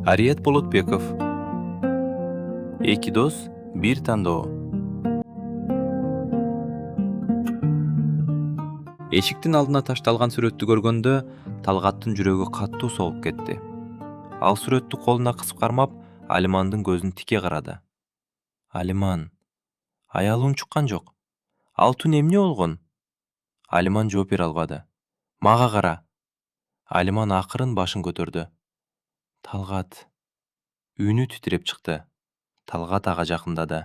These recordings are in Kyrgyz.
Ариет Болотбеков. Эки дос, бир тандоо. Эшиктин алдына ташталган сүрөттү көргөндө Талгаттын жүрөгү катуу согуп кетти. Ал сүрөттү колуна кысып кармап, Алимандын көзүн тике карады. Алиман, аялың чуккан жок. Ал түн эмне болгон? Алиман жооп бере албады. Мага кара. Алиман акырын башын көтөрдү. Талгат. Үнү титиреп чыкты. Талгат ага жакындады.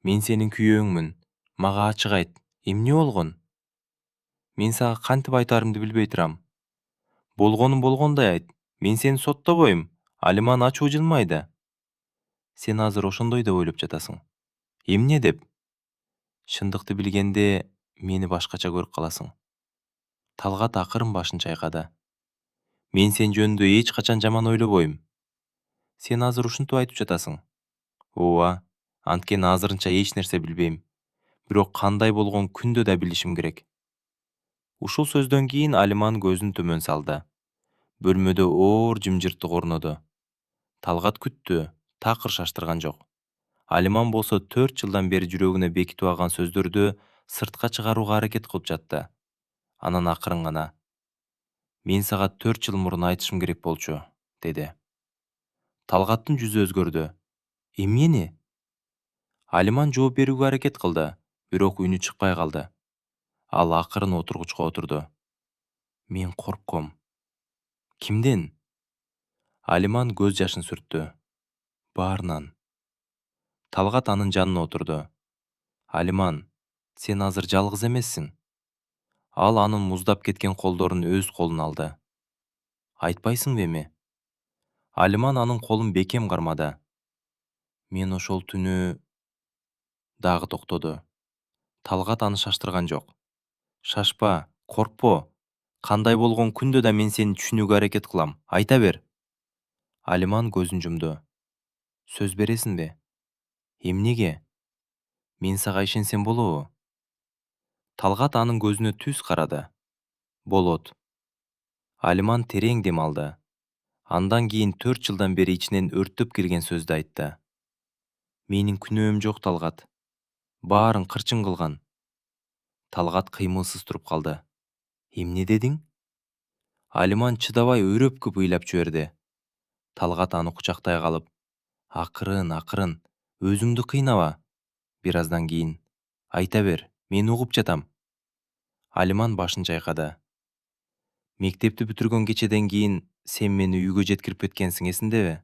Мен сенин күйөөңмүн. Мага ачык айт. Эмне болгон? Мен сага кантип айтаарымды билбей турам. Болгонун болгондой айт. Мен сени соттобойм. Алиман ачуу жылмайды. Сен азыр ошондой деп ойлоп жатасың. Эмне деп? Шындыкты билгенде мени башкача көрүп каласың. Талгат акырын башын чайкады. Мен сен жөнүндө эч качан жаман ойлобойм. Сен азыр ушинтип айтып жатасың. Ооба, анткени азырынча эч нерсе билбейм. Бирок кандай болгон күндө да билишим керек. Ушул сөздөн кийин Алиман көзүн төмөн салды. Бөлмөдө оор жымжырттык орноду. Талгат күттү, такыр шаштырган жок. Алиман болсо 4 жылдан бери жүрөгүнө бекитип алган сөздөрдү сыртка чыгарууга аракет кылып жатты. Анан акырын гана: "Мен сага 4 жыл мурун айтышым керек болчу", деди. Талгаттын жүзү өзгөрдү. Эмнени? Алиман жооп берүүгө аракет кылды, бирок үнү чыкпай калды. Ал акырын отургучка отурду. Мен коркком. Кимден? Алиман көз жашын сүрттү. Баарынан. Талгат анын жанына отурду. Алиман, сен азыр жалгыз эмессиң. Ал анын муздап кеткен колдорун өз колуна алды. Айтпайсыңбы эми? Алиман анын колун бекем кармады. Мен ошол түнү... Дагы токтоду. Талгат аны шаштырган жок. Шашпа, коркпо. Кандай болгон күндө да мен сени түшүнүүгө аракет кылам. Айта бер. Алиман көзүн жумду. Сөз бересиңби? Эмнеге? Мен сага ишенсем болобу? Талгат анын көзүнө түз карады. Болот. Алиман терең дем алды. Андан кийин 4 жылдан бери ичинен өрттөп келген сөздү айтты. Менин күнөөм жок, Талгат. Баарын кырчын кылган. Талгат кыймылсыз туруп калды. Эмне дедиң? Алиман чыдабай өрөпкүп ыйлап жиберди. Талгат аны кучактай калып: акырын, өзүңдү кыйнава. Бир аздан кийин: айта бер, мен угуп жатам. Алиман башын чайкады. Мектепти бүтүргөн кечеден кийин сен мени үйгө жеткирип кеткенсиң, эсиңдеби?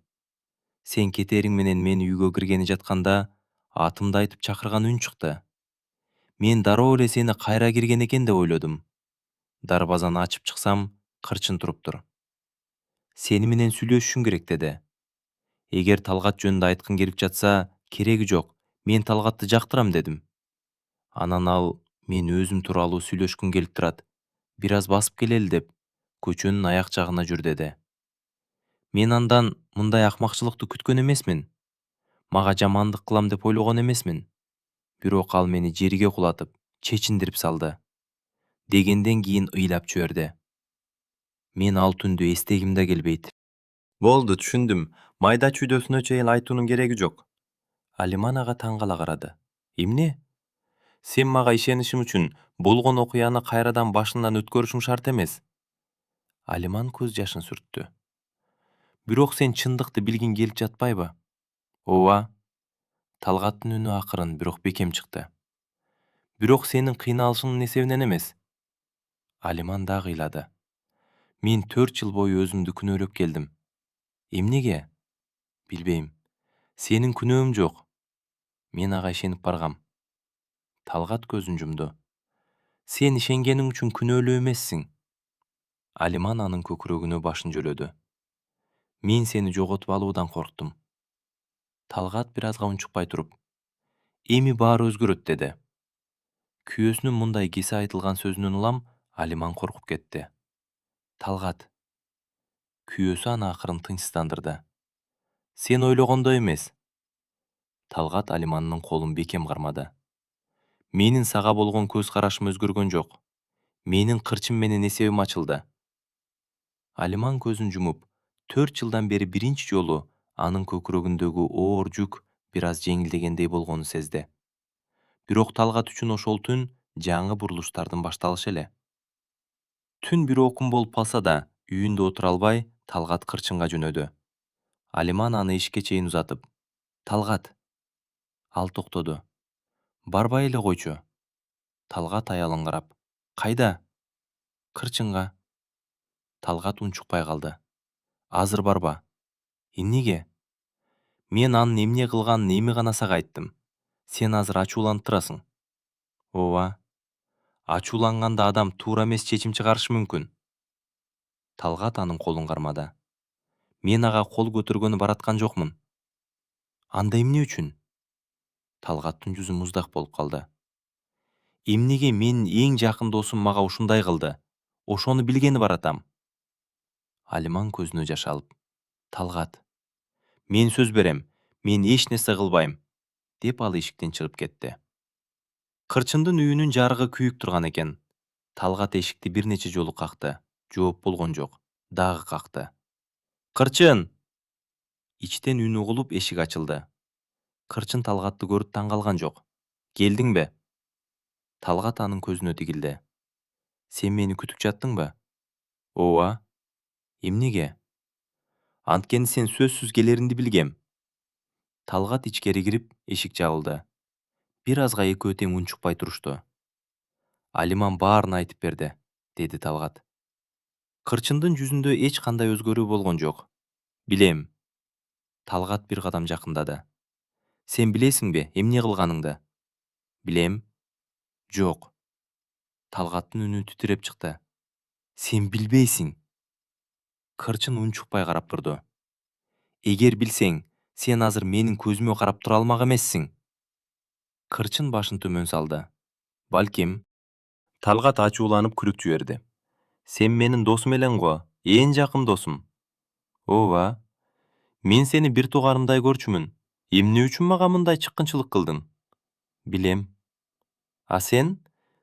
Сен кетериң менен мен үйгө киргени жатканда атымды айтып чакырган үн чыкты. Мен дароо эле сени кайра кирген экен деп ойлодум. Дарбазаны ачып чыксам, кырчын туруптур. Сени менен сүйлөшүшүң керек, деди. Эгер Талгат жөнүндө айткың келип жатса, кереги жок. Мен Талгатты жактырам, дедим. Анан ал: мен өзүм тууралуу сүйлөшкүм келип турат. Бир аз басып келели деп, көчөнүн аяк жагына жүр, деди. Мен андан мындай акмакчылыкты күткөн эмесмин. Мага жамандык кылам деп ойлогон эмесмин. Бирок ал мени жерге кулатып, чечиндирип салды. Дегенден кийин ыйлап жиберди. Мен ал түндү эстегим да келбейт. Болду, түшүндүм. Майда чүйдөсүнө чейин айтуунун кереги жок. Алиман ага таң кала карады. Эмне? Сен мага ишенишим үчүн болгон окуяны кайрадан башынан өткөрүшүң шарт эмес. Алиман көз жашын сүрттү. Бирок сен чындыкты билгиң келип жатпайбы? Ооба. Талгаттын үнү акырын, бирок бекем чыкты. Бирок сенин кыйналышыңдын эсебинен эмес. Алиман дагы ыйлады. Мен 4 жыл бою өзүмдү күнөөлөп келдим. Эмнеге? Билбейм. Сенин күнөөң жок. Мен ага ишенип баргам. Талгат көзүн жумду. Сен ишенгениң үчүн күнөөлүү эмессиң. Алиман анын көкүрөгүнө башын жөлөдү. Мен сени жоготуп алуудан корктум. Талгат бир азга унчукпай туруп: эми баары өзгөрөт, деди. Күйөөсүнүн мындай кеси айтылган сөзүнөн улам Алиман коркуп кетти. Талгат. Күйөөсү аны акырын тынчсыздандырды. Сен ойлогондой эмес. Талгат Алимандын колун бекем кармады. Менин сага болгон көз карашым өзгөргөн жок. Менин кырчым менен эсебим ачылды. Алиман көзүн жумуп, 4 жылдан бери биринчи жолу анын көкүрөгүндөгү оор жүк бир аз жеңилдегендей болгонун сезди. Бирок Талгат үчүн ошол түн жаңы бурулуштардын башталышы эле. Түн бир окум болуп калса да, үйүндө отура албай, Талгат кырчынга жөнөдү. Алиман аны эшикке чейин узатып: «Талгат!» Ал токтоду. «Барбай эле койчу». Талгат аялын карап: «Кайда?» «Кырчынга». Талгат унчукпай калды. «Азыр барба». «Эмнеге?» «Мен анын эмне кылганын эми гана сага айттым. Сен азыр ачууланып турасың». «Ооба. Ачууланганда адам туура эмес чечим чыгарышы мүмкүн». Талгат анын колун кармады. «Мен ага кол көтөргөнү бараткан жокмун». «Анда эмне үчүн?» Талгаттын жүзү муздак болуп калды. «Эмнеге менин эң жакын досум мага ушундай кылды? Ошону билгени баратам». Алиман көзүнө жаш алып: «Талгат, мен сөз берем, мен эч нерсе кылбайм», деп ал эшиктен чыгып кетти. Кырчындын үйүнүн жарыгы күйүп турган экен. Талгат эшикти бир нече жолу какты. Жооп болгон жок. Дагы какты. «Кырчын!» Ичтен үн угулуп эшик ачылды. Кырчын Талгатты көрүп таң калган жок. «Келдиңби?» Талгат анын көзүнө тигилди. «Сен мени күтүп жаттыңбы?» «Ооба». «Эмнеге?» «Анткени сен сөзсүз келериңди билгем». Талгат ичкери кирип, эшик жабылды. Бир азга экөө тең унчукпай турушту. «Алиман баарын айтып берди», деди Талгат. Кырчындын жүзүндө эч кандай өзгөрүү болгон жок. «Билем». Талгат бир кадам жакындады. «Сен билесиңби эмне кылганыңды?» «Билем». «Жок». Талгаттын үнү титиреп чыкты. «Сен билбейсиң». Кырчын унчукпай карап турду. «Эгер билсең, сен азыр менин көзүмө карап тура алмак эмессиң». Кырчын башын төмөн салды. «Балким». Талгат ачууланып күлүп жиберди. «Сен менин досум элең го, эң жакын досум». «Ооба. Мен сени бир тууганымдай көрчүмүн. Эмне үчүн мага мындай чыккынчылык кылдың?» «Билем». «А сен?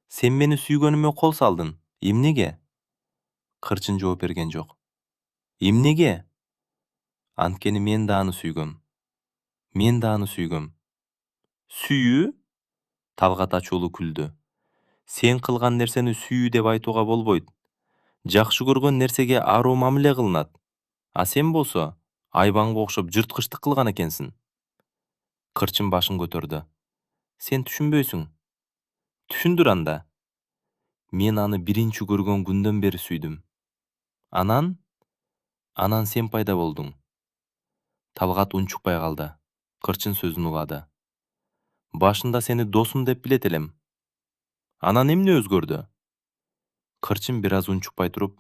Сен мени сүйгөнүмө кол салдың. Эмнеге?» Кырчын жооп берген жок. «Эмнеге?» «Анткени мен да аны сүйгөм». «Мен да аны сүйгөм». «Сүйүү?» Талгат ачуулуу күлдү. «Сен кылган нерсени сүйүү деп айтууга болбойт. Жакшы көргөн нерсеге аруу мамиле кылынат. А сен болсо, айбанга окшоп жырткычтык кылган экенсиң». Кырчын башын көтөрдү. «Сен түшүнбөйсүң». «Түшүндүр анда». «Мен аны биринчи көргөн күндөн бери сүйдүм». «Анан?» «Анан сен пайда болдуң». Талгат унчукпай калды. Кырчын сөзүн улады. «Башында сени досум деп билет элем». «Анан эмне өзгөрдү?» Кырчын бир аз унчукпай туруп: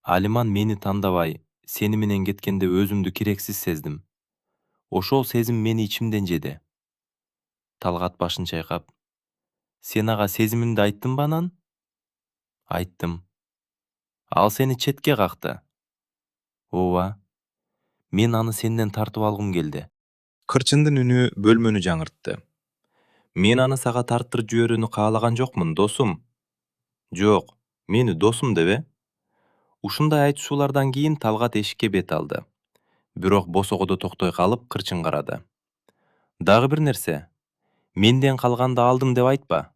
«Алиман мени тандабай, сени менен кеткенде өзүмдү керексиз сездим. Ошол сезим мени ичимден жеди». Талгат башын чайкап: «Сен ага сезимиңди айттыңбы анан?» «Айттым». «Ал сени четке какты?» «Ооба. Мен аны сенден тартып алгым келди». Кырчындын үнү бөлмөнү жаңыртты. «Мен аны сага тарттырып жиберүүнү каалаган жокмун, досум». «Жок, мени досум дебе». Ушундай айтышуулардан кийин Талгат эшикке бет алды. Бирок босогодо токтой калып, Кырчын карады. «Дагы бир нерсе. Менден калганды алдым деп айтпа.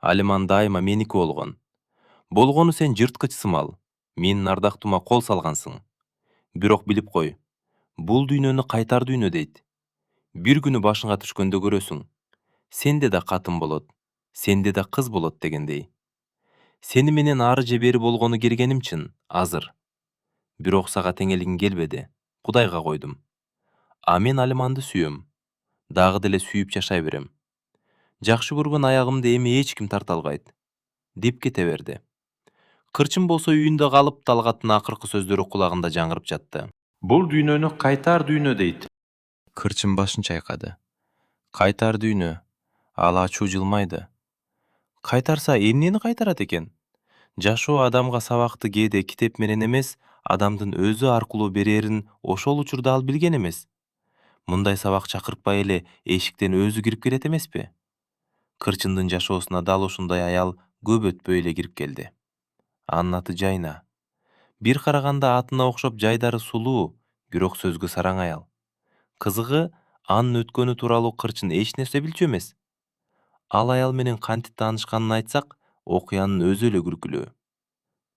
Алиман дайыма меники болгон. Болгону сен жырткыч сымал, менин ардактуума кол салгансың. Бирок билип кой, бул дүйнөнү кайтар дүйнө дейт. Бир күнү башыңа түшкөндө көрөсүң. Сенде да катын болот, сенде да кыз болот дегендей. Сени менен ары же бери болгону кергеним чын, азыр. Бирок сага теңелгим келбеди. Кудайга койдум. А мен Алиманды сүйөм. Дагы деле сүйүп жашай берем. Жакшы көргөн аягымды эми эч ким тарта албайт», деп кете берди. Кырчын болсо үйүндө калып, Талгаттын акыркы сөздөрү кулагында жаңырып жатты. «Бул дүйнөнү кайтар дүйнө дейт». Кырчын башын чайкады. «Кайтар дүйнө». Ал ачуу жылмайды. «Кайтарса эмнени кайтарат экен? Жашоо адамга сабакты кээде китеп менен эмес, адамдын өзү аркылуу берерин ошол учурда ал билген эмес. Мындай сабак чакыртпай эле эшиктен өзү кирип келет эмеспи?» Кырчындын жашоосуна дал ушундай аял көп өтпөй эле кирип келди. Анын аты Жайна. Бир караганда атына окшоп жайдары сулуу, бирок сөзгө сараң аял. Кызыгы, анын өткөнү тууралуу Кырчын эч нерсе билчү эмес. Ал аял менен кантип таанышканын айтсак, окуянын өзү эле күлкүлүү.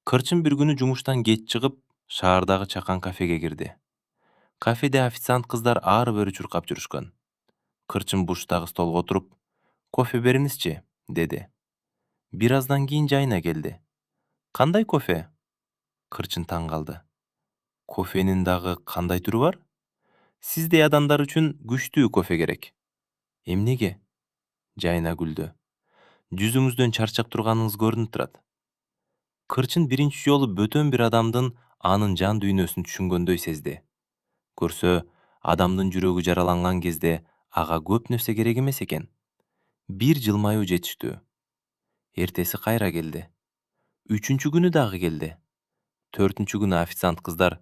Кырчын бир күнү жумуштан кеч чыгып, шаардагы чакан кафеге кирди. Кафеде официант кыздар ары бери чуркап жүрүшкөн. Кырчын буштагы столго отуруп, кофе бериңизчи, деди. Бир аздан кийин Жайна келди. Кандай кофе? Кырчын таң калды. Кофенин дагы кандай түрү бар? Сиздей адамдар үчүн күчтүү кофе керек. Эмнеге? Жайна күлдү. Жүзүңүздөн чарчап турганыңыз көрүнүп турат. Кырчын биринчи жолу бөтөн бир адамдын анын жан дүйнөсүн түшүнгөндөй сезди. Көрсө, адамдын жүрөгү жараланган кезде ага көп нерсе керек эмес экен. Бир жылмаюу жетиштүү. Эртеси кайра келди. Үчүнчү күнү дагы келди. Төртүнчү күнү официант кыздар: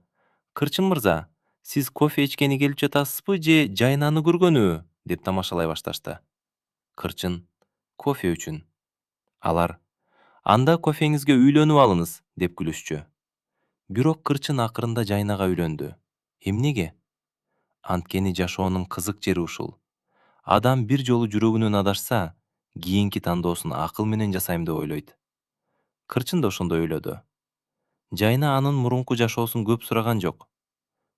Кырчын мырза, сиз кофе ичкени келип жатасызбы же Жайнаны көргөнү? Деп тамашалай башташты. Кырчын: Кофе үчүн. Алар: Анда кофеңизге үйлөнүп алыңыз, деп күлүшчү. Бирок Кырчын акырында Жайнага үйлөндү. Эмнеге? Анткени жашоонун кызык жери ушул. Адам бир жолу жүрөгүнөн адашса, кийинки тандоосун акыл менен жасайм деп ойлойт. Кырчын да ошондой ойлоду. Жайна анын мурунку жашоосун көп сураган жок.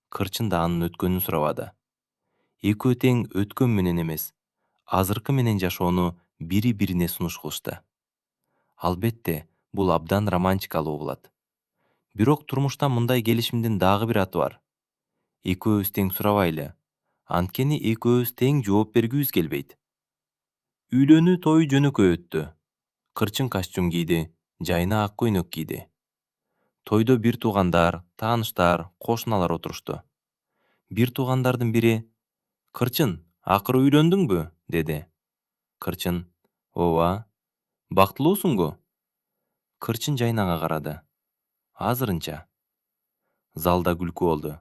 Кырчын да анын өткөнүн сурабады. Экөө тең өткөн менен эмес, азыркы менен жашоону бири-бирине сунуш кылышты. Албетте, бул абдан романтикалуу болот. Бирок турмушта мындай келишимдин дагы бир аты бар. Экөөбүз тең сурабайлы, анткени экөөбүз тең жооп бергүбүз келбейт. Үйлөнүү тою жөнөкөй өттү. Кырчын костюм кийди, Жайна ак көйнөк кийди. Тойдо бир туугандар, тааныштар, кошуналар отурушту. Бир туугандардын бири: Кырчын, акыры үйлөндүңбү? Деди. Кырчын: Ооба. Бактылуусуңбу? Кырчын Жайнага карады. Азырынча. Залда күлкү болду.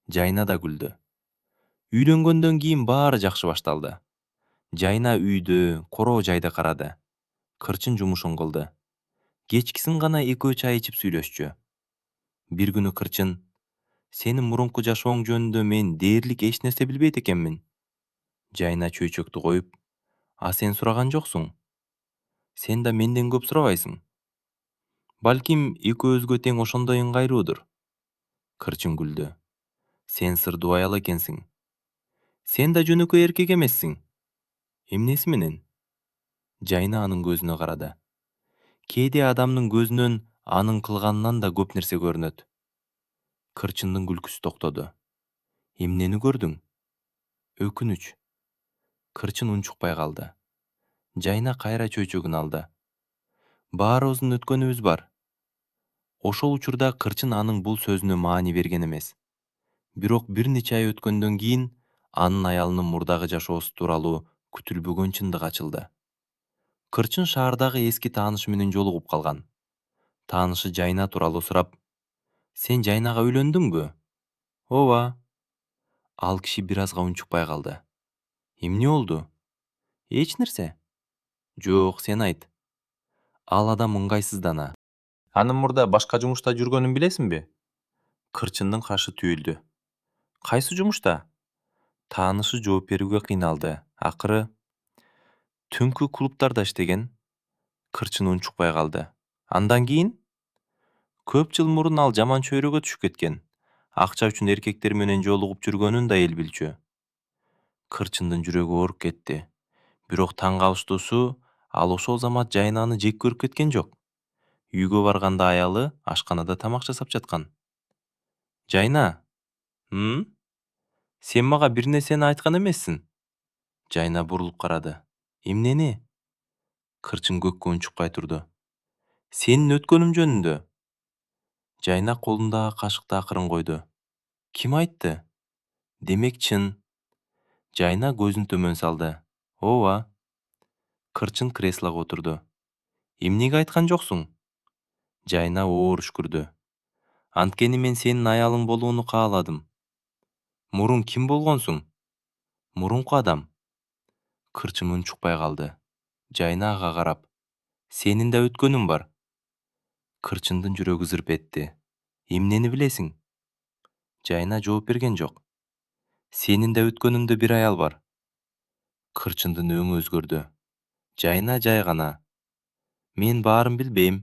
Жайна да күлдү. Үйлөнгөндөн кийин баары жакшы башталды. Жайна үйдү, короо жайды карады. Кырчын жумушун кылды. Кечкисин гана экөө чай ичип сүйлөшчү. Бир күнү Кырчын: Сенин мурунку жашооң жөнүндө мен дээрлик эч нерсе билбейт экенмин. Жайна чөйчөктү коюп: А сен сураган жоксуң. Сен да менден көп сурабайсың. Балким экөөбүзгө тең ошондой ыңгайлуудур. Кырчын күлдү. Сен сырдуу аял экенсиң. Сен да жөнөкөй эркек эмессиң. Эмнеси менен? Жайна анын көзүнө карады. Кээде адамдын көзүнөн анын кылганынан да көп нерсе көрүнөт. Кырчындын күлкүсү токтоду. Эмнени көрдүң? Өкүнүч. Кырчын унчукпай калды. Жайна кайра чөйчөгүн алды. Баарыбыздын өткөнүбүз бар. Ошол учурда Кырчын анын бул сөзүнө маани берген эмес. Бирок бир нече ай өткөндөн кийин анын аялынын мурдагы жашоосу тууралуу күтүлбөгөн чындык ачылды. Кырчын шаардагы эски таанышы менен жолугуп калган. Таанышы Жайна тууралуу сурап: Сен Жайнага үйлөндүңбү? Ооба. Ал киши бир азга унчукпай калды. Эмне болду? Эч нерсе. Жок, сен айт. Ал адам ыңгайсыздана. Анын мурда башка жумушта жүргөнүн билесиңби? Кырчындын кашы түйүлдү. Кайсы жумушта? Таанышы жооп берүүгө кыйналды. Акыры түнкү клубтарда иштеген. Кырчын унчукпай калды. Андан кийин? Көп жыл мурун ал жаман чөйрөгө түшүп кеткен. Акча үчүн эркектер менен жолугуп жүргөнүн да эл билчү. Кырчындын жүрөгү ооруп кетти. Бирок таң калыштуусу, ал ошол замат Жайнаны жек көрүп кеткен жок. Үйгө барганда аялы ашканада тамак жасап жаткан. Жайна, сен мага бир нерсени айткан эмессиң? Жайна бурулуп карады. Эмнени? Кырчын көккө унчукпай турду. Сенин өткөнүң жөнүндө. Жайна колундагы кашыкты акырын койду. Ким айтты? Демек чын. Жайна көзүн төмөн салды. Ооба. Кырчын креслого отурду. Эмнеге айткан жоксуң? Жайна оор үшкүрдү. Анткени мен сенин аялың болууну кааладым. Мурун ким болгонсуң? Мурунку адам. Кырчын унчукпай калды. Жайна ага карап: Сенин да өткөнүң бар. Кырчындын жүрөгү зырп этти. Эмнени билесиң? Жайна жооп берген жок. Сенин да өткөнүндө бир аял бар. Кырчындын өңү өзгөрдү. Жайна жай гана. Мен баарын билбейм.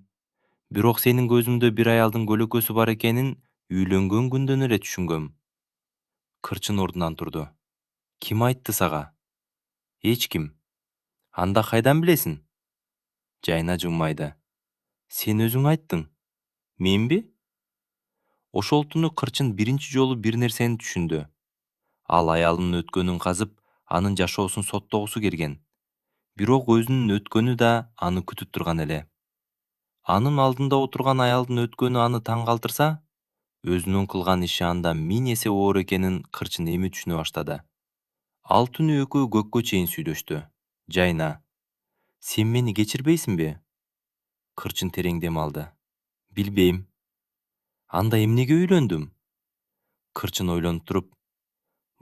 Бирок сенин көзүңдө бир аялдын көлөкөсү бар экенин үйлөнгөн күндөн эле түшүнгөм. Кырчын ордунан турду. Ким айтты сага? Эч ким. Анда кайдан билесиң? Жайна жылмайды. Сен өзүң айттың. Менби? Ошол түнү Кырчын биринчи жолу бир нерсени түшүндү. Ал аялынын өткөнүн казып, анын жашоосун соттогусу келген. Бирок өзүнүн өткөнү да аны күтүп турган эле. Анын алдында отурган аялдын өткөнү аны таң калтырса, өзүнүн кылган иши анда 1000 эсе оор экенин Кырчын эми түшүнө баштады. Ал түнү экөө көккө чейин сүйдөштү. Жайна, сен мени кечирбейсиңби? Кырчын терең дем алды. Билбейм. Анда эмнеге үйлөндүм? Кырчын ойлонуп туруп,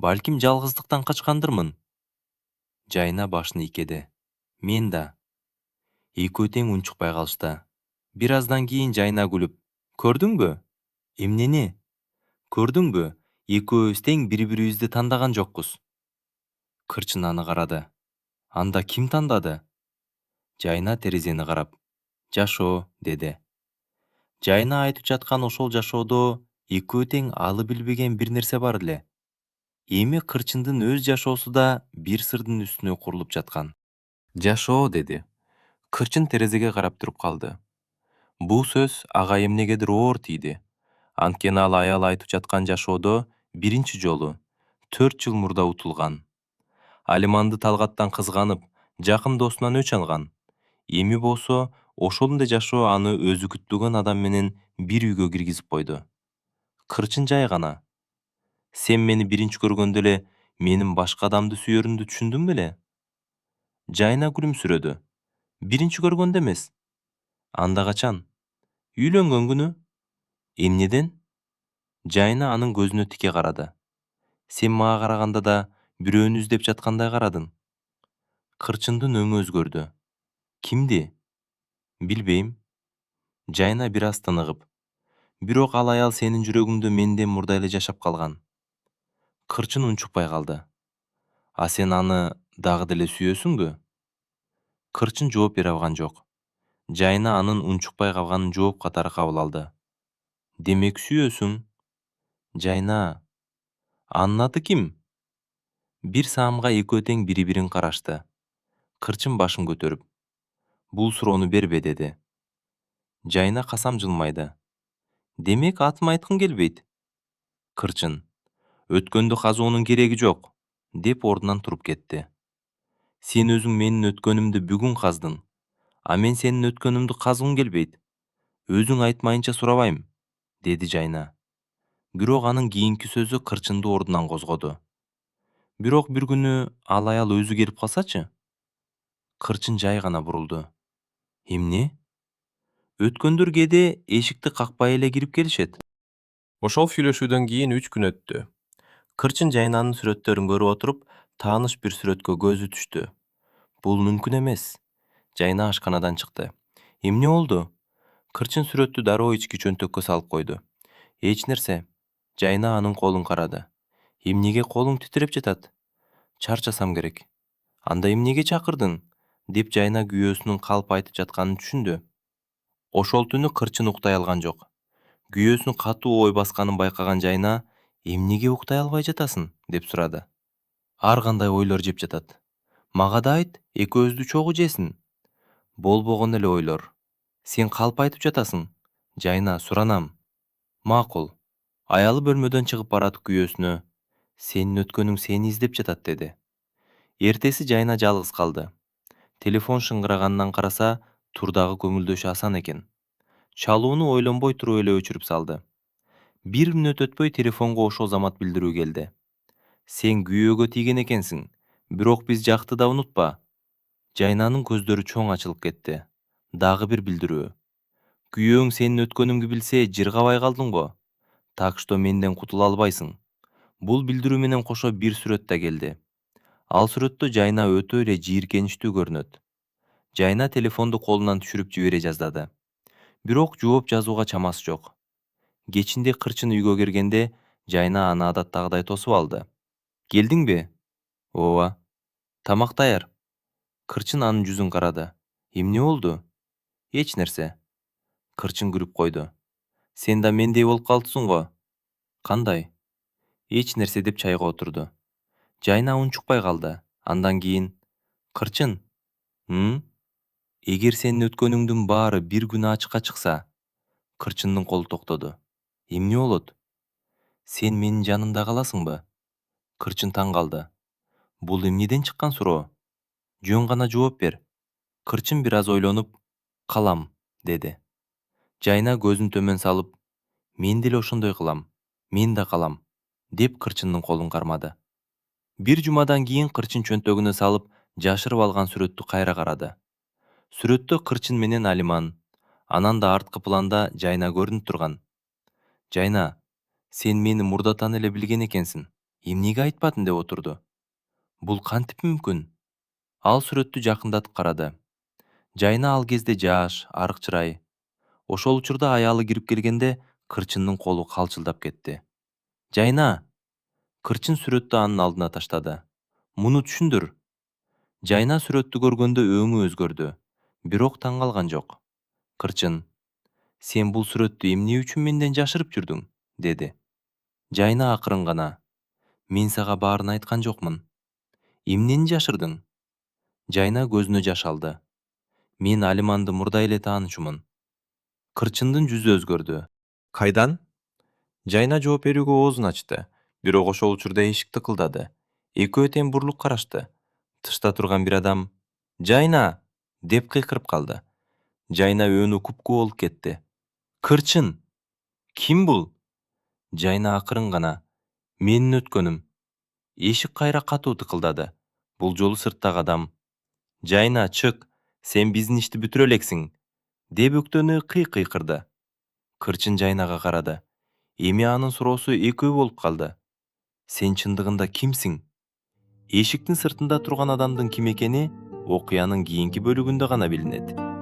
балким жалгыздыктан качкандырмын. Жайна башын ийкеди. Мен да. Экөө тең унчукпай калышты. Бир аздан кийин Жайна күлүп, көрдүңбү? Эмнени? Көрдүңбү? Экөөбүз тең бири-бирибизди тандаган жокпуз. Кырчын аны карады. Анда ким тандады? Жайна терезени карап, жашоо, деди. Жайна айтып жаткан ошол жашоодо экөө тең алы билбеген бир нерсе бар эле. Эми Кырчындын өз жашоосу да бир сырдын үстүнө курулуп жаткан. Жашоо, деди. Кырчын терезеге карап туруп калды. Бул сөз ага эмнегедир оор тийди. Анткени ал аял айтып жаткан жашоодо биринчи жолу 4 жыл мурда утулган. Алиманды Талгаттан кызганып, жакын досунан өч алган. Эми болсо, ошол эле жашоо аны өзү күтпөгөн адам менен бир үйгө киргизип койду. Кырчын жай гана. Сен мени биринчи көргөндө эле менин башка адамды сүйөрүмдү түшүндүң беле? Жайна күлүмсүрөдү. Биринчи көргөндө эмес. Анда качан? Үйлөнгөн күнү. Эмнеден? Жайна анын көзүнө тике карады. Сен мага караганда да бирөөнү издеп жаткандай карадың. Кырчындын өңү өзгөрдү. Кимди? Билбейм. Жайна бир аз тыныгып. Бирок ал аял сенин жүрөгүңдө менден мурда эле жашап калган. Кырчын унчукпай калды. А сен аны дагы деле сүйөсүңбү? Кырчын жооп бере алган жок. Жайна анын унчукпай калганын жооп катары кабыл алды. Демек сүйөсүң? Жайна, анын аты ким? Бир саамга экөө тең бири-бирин карашты. Кырчын башын көтөрүп, бул суроону бербе, деди. Жайна касам жылмайды. Демек атым айткың келбейт? Кырчын, өткөндү казуунун кереги жок, деп ордунан туруп кетти. Сен өзүң менин өткөнүмдү бүгүн каздың, а мен сенин өткөнүңдү казгым келбейт. Өзүң айтмайынча сурабайм, деди Жайна. Бирок анын кийинки сөзү Кырчынды ордунан козгоду. Бирок бир күнү ал аял өзү келип калсачы? Кырчын жай гана бурулду. Эмне? Өткөндөр кээде эшикти какпай эле кирип келишет. Ошол сүйлөшүүдөн кийин 3 күн өттү. Кырчын Жайнанын сүрөттөрүн көрүп отуруп, тааныш бир сүрөткө көзү түштү. Бул мүмкүн эмес. Жайна ашканадан чыкты. Эмне болду? Кырчын сүрөттү дароо ички чөнтөккө салып койду. Эч нерсе. Жайна анын колун карады. Эмнеге колуң титиреп жатат? Чарчасам керек. Анда эмнеге чакырдың? Деп Жайна күйөөсүнүн калп айтып жатканын түшүндү. Ошол түнү Кырчын уктай алган жок. Күйөөсүнүн катуу ой басканын байкаган Жайна, эмнеге уктай албай жатасың? Деп сурады. Ар кандай ойлор жеп жатат. Мага да айт, экөөбүздү чогуу жесин. Болбогон эле ойлор. Сен калп айтып жатасың. Жайна, суранам. Макул. Аялы бөлмөдөн чыгып барат күйөөсүнө. Сенин өткөнүң сени издеп жатат, деди. Эртеси Жайна жалгыз калды. Телефон шыңгыраганынан караса, турдагы көңүлдөшү Асан экен. Чалууну ойлонбой туруп эле өчүрүп салды. Бир мүнөт өтпөй телефонго ошол замат билдирүү келди. Сен күйөөгө тийген экенсиң, бирок биз жакты да унутпа. Жайнанын көздөрү чоң ачылып кетти. Дагы бир билдирүү. Күйөөң сенин өткөнүңдү билсе, жыргабай калдыңбы? Так что менден кутула албайсың. Бул билдирүү менен кошо бир сүрөт да келди. Ал сүрөттө Жайна өтө эле жийиркеничтүү көрүнөт. Жайна телефонду колунан түшүрүп жибере жаздады. Бирок жооп жазууга чамасы жок. Кечинде Кырчын үйгө киргенде Жайна аны адаттагыдай тосуп алды. Келдиңби? Ооба. Тамак даяр. Кырчын анын жүзүн карады. Эмне болду? Эч нерсе. Кырчын күлүп койду. Сен да мендей болуп калыпсың го. Кандай? Эч нерсе деп чайга отурду. Жайна унчукпай калды. Андан кийин Кырчын, эгер сенин өткөнүңдүн баары бир күнү ачыкка чыкса, Кырчындын колу токтоду. Эмне болот? Сен менин жанымда каласыңбы? Кырчын таң калды. Бул эмнеден чыккан суроо? Жөн гана жооп бер. Кырчын бир аз ойлонуп, калам, деди. Жайна көзүн төмөн салып, мен деле ошондой кылам, мен да калам, деп Кырчындын колун кармады. Бир жумадан кийин Кырчын чөнтөгүнө салып, жашырып алган сүрөттү кайра карады. Сүрөттө Кырчын менен Алиман, анан да арткы планда Жайна көрүнүп турган. Жайна, сен мени мурдатан эле билген экенсиң. Эмнеге айтпадың деп отурду. Бул кантип мүмкүн? Ал сүрөттү жакындатып карады. Жайна ал кезде жаш, арык чырай. Ошол учурда аялы кирип келгенде Кырчындын колу калчылдап кетти. Жайна! Кырчын сүрөттү анын алдына таштады. Муну түшүндүр. Жайна сүрөттү көргөндө өңү өзгөрдү. Бирок таң калган жок. Кырчын, сен бул сүрөттү эмне үчүн менден жашырып жүрдүң? Деди. Жайна акырын гана. Мен сага баарын айткан жокмун. Эмнени жашырдың? Жайна көзүнө жаш алды. Мен Алиманды мурда эле таанычумун. Кырчындын жүзү өзгөрдү. Кайдан? Жайна жооп берүүгө оозун ачты. Бирок ошол учурда эшик тыкылдады. Экөө тең бурулуп карашты. Тышта турган бир адам «Жайна!» деп кыйкырып калды. Жайна өөнү купкуу болуп кетти. Кырчын! Ким бул? Жайна акырын гана. Менин өткөнүм. Эшик кайра катуу тыкылдады. Бул жолу сырттагы адам. Жайна, чык, сен биздин ишти бүтүрө элексиң, деп өктөнү кыйкырды. Кырчын Жайнага карады. Эми анын суроосу экөө болуп калды. Сен чындыгында кимсиң? Эшиктин сыртында турган адамдын ким экени окуянын кийинки бөлүгүндө гана билинет.